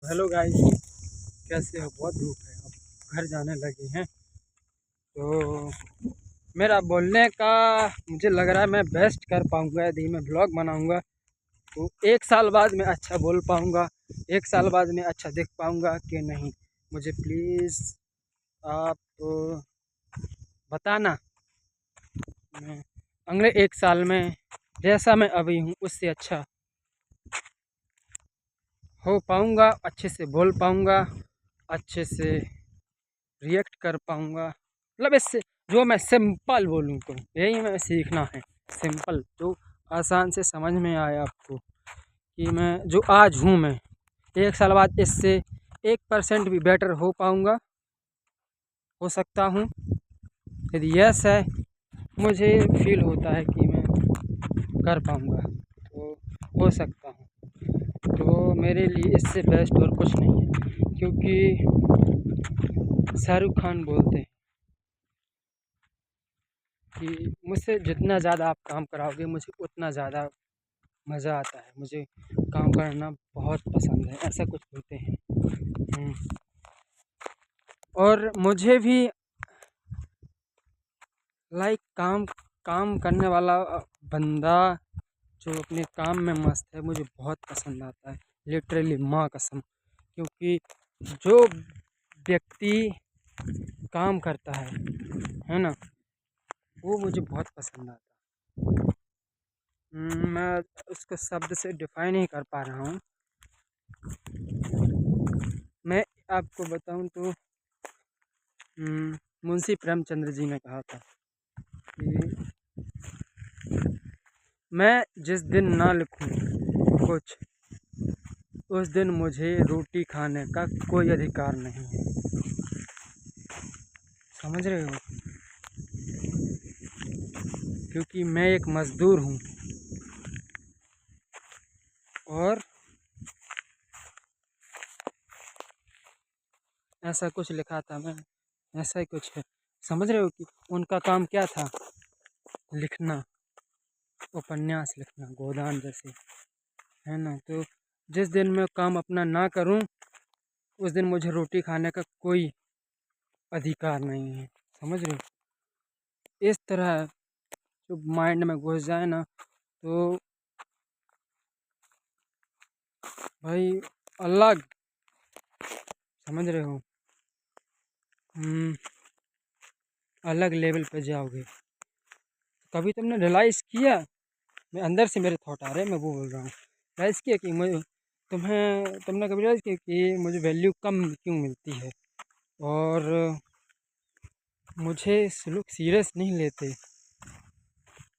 Hello guys, कैसे हो? बहुत धूप है, अब घर जाने लगे हैं। तो मेरा बोलने का मुझे लग रहा है मैं बेस्ट कर पाऊँगा यदि मैं ब्लॉग बनाऊँगा। तो 1 साल बाद मैं अच्छा बोल पाऊँगा, 1 साल बाद मैं अच्छा दिख पाऊँगा कि नहीं। मुझे प्लीज़ आप बताना, मैं अगले 1 साल में जैसा मैं अभी हूँ उससे अच्छा हो पाऊँगा, अच्छे से बोल पाऊँगा, अच्छे से रिएक्ट कर पाऊँगा। मतलब इससे जो मैं सिंपल बोलूँ तो यही हमें सीखना है। सिंपल जो आसान से समझ में आए आपको, कि मैं जो आज हूँ मैं 1 साल बाद इससे 1% भी बेटर हो पाऊँगा, हो सकता हूँ। यदि यस है, मुझे फील होता है कि मैं कर पाऊँगा, तो हो सकता हूँ। तो मेरे लिए इससे बेस्ट और कुछ नहीं है, क्योंकि शाहरुख खान बोलते हैं कि मुझसे जितना ज़्यादा आप काम कराओगे मुझे उतना ज़्यादा मज़ा आता है, मुझे काम करना बहुत पसंद है, ऐसा कुछ बोलते हैं। हुँ। और मुझे भी लाइक काम काम करने वाला बंदा जो अपने काम में मस्त है, मुझे बहुत पसंद आता है, लिटरली माँ कसम। क्योंकि जो व्यक्ति काम करता है ना? वो मुझे बहुत पसंद आता है। मैं उसको शब्द से डिफ़ाइन नहीं कर पा रहा हूँ। मैं आपको बताऊँ तो मुंशी प्रेमचंद्र जी ने कहा था कि मैं जिस दिन ना लिखूँ कुछ, उस दिन मुझे रोटी खाने का कोई अधिकार नहीं है। समझ रहे हो? क्योंकि मैं एक मज़दूर हूँ और ऐसा कुछ लिखा था मैं, ऐसा ही कुछ है। समझ रहे हो कि उनका काम क्या था? लिखना, उपन्यास लिखना, गोदान जैसे, है ना? तो जिस दिन मैं काम अपना ना करूँ, उस दिन मुझे रोटी खाने का कोई अधिकार नहीं है। समझ रहे हो? इस तरह जो माइंड में घुस जाए ना, तो भाई अलग, समझ रहे हो? हुँ, अलग लेवल पे जाओगे। कभी तुमने रियलाइज़ किया, मैं अंदर से मेरे थॉट आ रहे हैं, मैं वो बोल रहा हूँ। रियलाइज़ किया कि मुझे तुमने कभी रियलाइज़ किया कि मुझे वैल्यू कम क्यों मिलती है? और मुझे लोग सीरियस नहीं लेते,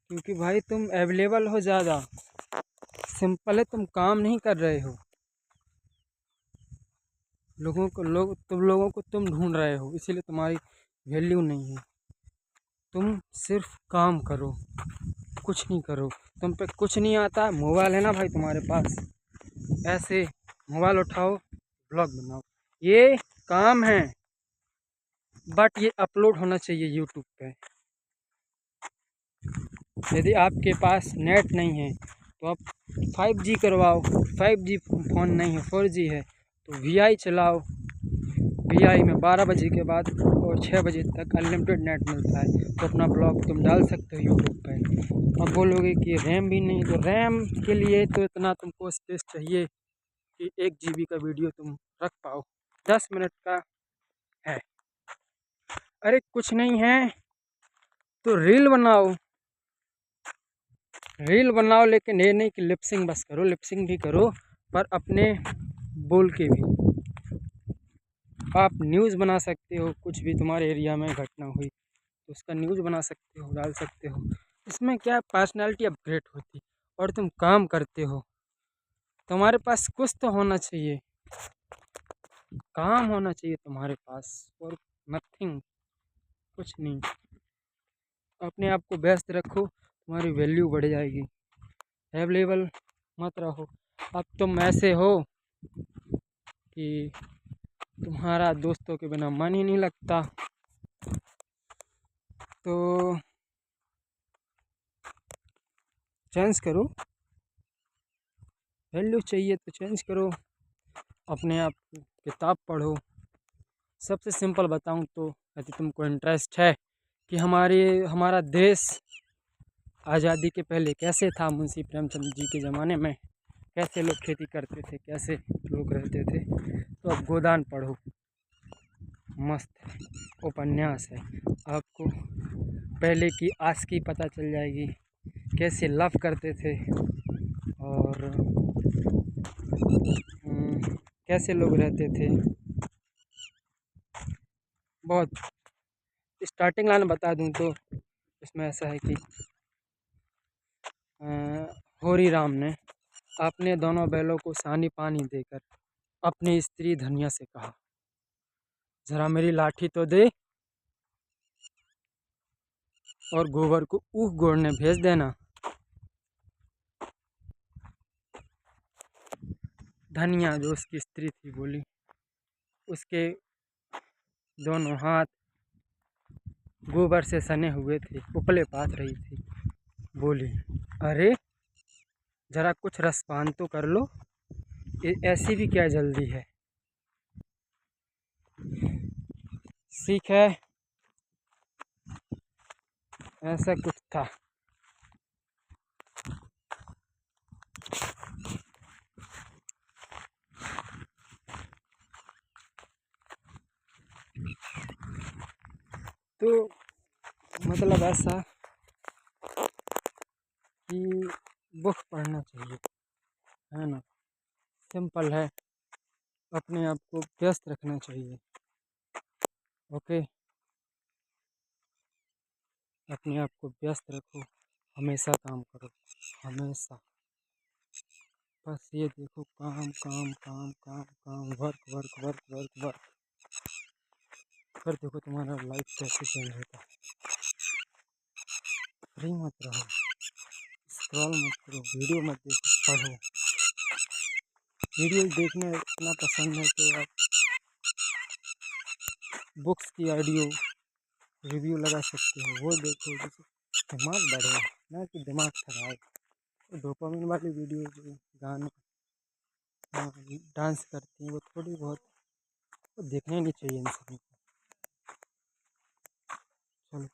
क्योंकि भाई तुम अवेलेबल हो ज़्यादा। सिंपल है, तुम काम नहीं कर रहे हो। लोगों को तुम ढूँढ रहे हो, इसीलिए तुम्हारी वैल्यू नहीं है। तुम सिर्फ काम करो, कुछ नहीं करो। तुम पे कुछ नहीं आता, मोबाइल है ना भाई तुम्हारे पास, ऐसे मोबाइल उठाओ, ब्लॉग बनाओ। ये काम है, बट ये अपलोड होना चाहिए यूट्यूब पे। यदि आपके पास नेट नहीं है तो आप 5G करवाओ। 5G फ़ोन नहीं है, 4G है तो VI चलाओ। VI में 12 बजे के बाद और 6 बजे तक अनलिमिटेड नेट मिलता है, तो अपना ब्लॉग तुम डाल सकते हो यूट्यूब पे। अब बोलोगे कि रैम भी नहीं, तो रैम के लिए तो इतना तुमको स्पेस चाहिए कि 1 GB का वीडियो तुम रख पाओ, 10 मिनट का है। अरे कुछ नहीं है तो रील बनाओ, रील बनाओ, लेकिन ये नहीं कि लिपसिंग बस करो, लिपसिंग भी करो पर अपने बोल के भी। आप न्यूज़ बना सकते हो, कुछ भी तुम्हारे एरिया में घटना हुई तो उसका न्यूज़ बना सकते हो, डाल सकते हो। इसमें क्या पर्सनैलिटी अपग्रेड होती, और तुम काम करते हो, तुम्हारे पास कुछ तो होना चाहिए, काम होना चाहिए तुम्हारे पास, और नथिंग, कुछ नहीं। अपने आप को व्यस्त रखो, तुम्हारी वैल्यू बढ़ जाएगी। अवेलेबल मत रहो। अब तुम ऐसे हो कि तुम्हारा दोस्तों के बिना मन ही नहीं लगता, तो चेंज करो। वैल्यू चाहिए तो चेंज करो। अपने आप किताब पढ़ो। सबसे सिंपल बताऊं तो यदि तुमको इंटरेस्ट है कि हमारा देश आज़ादी के पहले कैसे था, मुंशी प्रेमचंद जी के ज़माने में कैसे लोग खेती करते थे, कैसे लोग रहते थे, तो अब गोदान पढ़ो। मस्त उपन्यास है। आपको पहले की आशिकी पता चल जाएगी, कैसे लव करते थे और कैसे लोग रहते थे। बहुत स्टार्टिंग लाइन बता दूं तो इसमें ऐसा है कि होरी राम ने अपने दोनों बैलों को सानी पानी देकर अपनी स्त्री धनिया से कहा, जरा मेरी लाठी तो दे और गोबर को ऊख गोड़ने भेज देना। धनिया जो उसकी स्त्री थी बोली, उसके दोनों हाथ गोबर से सने हुए थे, उपले पाथ रही थी। बोली, अरे जरा कुछ रसपान तो कर लो, ऐसी भी क्या जल्दी है। सीख है, ऐसा कुछ था। तो मतलब ऐसा कि बुक पढ़ना चाहिए, है ना। सिंपल है, अपने आप को व्यस्त रखना चाहिए। ओके, अपने आप को व्यस्त रखो, हमेशा काम करो, हमेशा। बस ये देखो, काम काम काम काम काम, work work work work work. फिर देखो तुम्हारा लाइफ कैसे चेंज होता है। फ्री मत रहो, स्क्रॉल मत करो, वीडियो मत देखो, पढ़ो। वीडियो देखना इतना पसंद है तो आप बुक्स की ऑडियो रिव्यू लगा सकते हो, वो देखो, जिससे दिमाग बढ़े, ना कि दिमाग खराब। तो डोपामिन वाली वीडियो जो गाना डांस करती हैं वो थोड़ी बहुत वो देखने नहीं चाहिए इंसान को। चलो।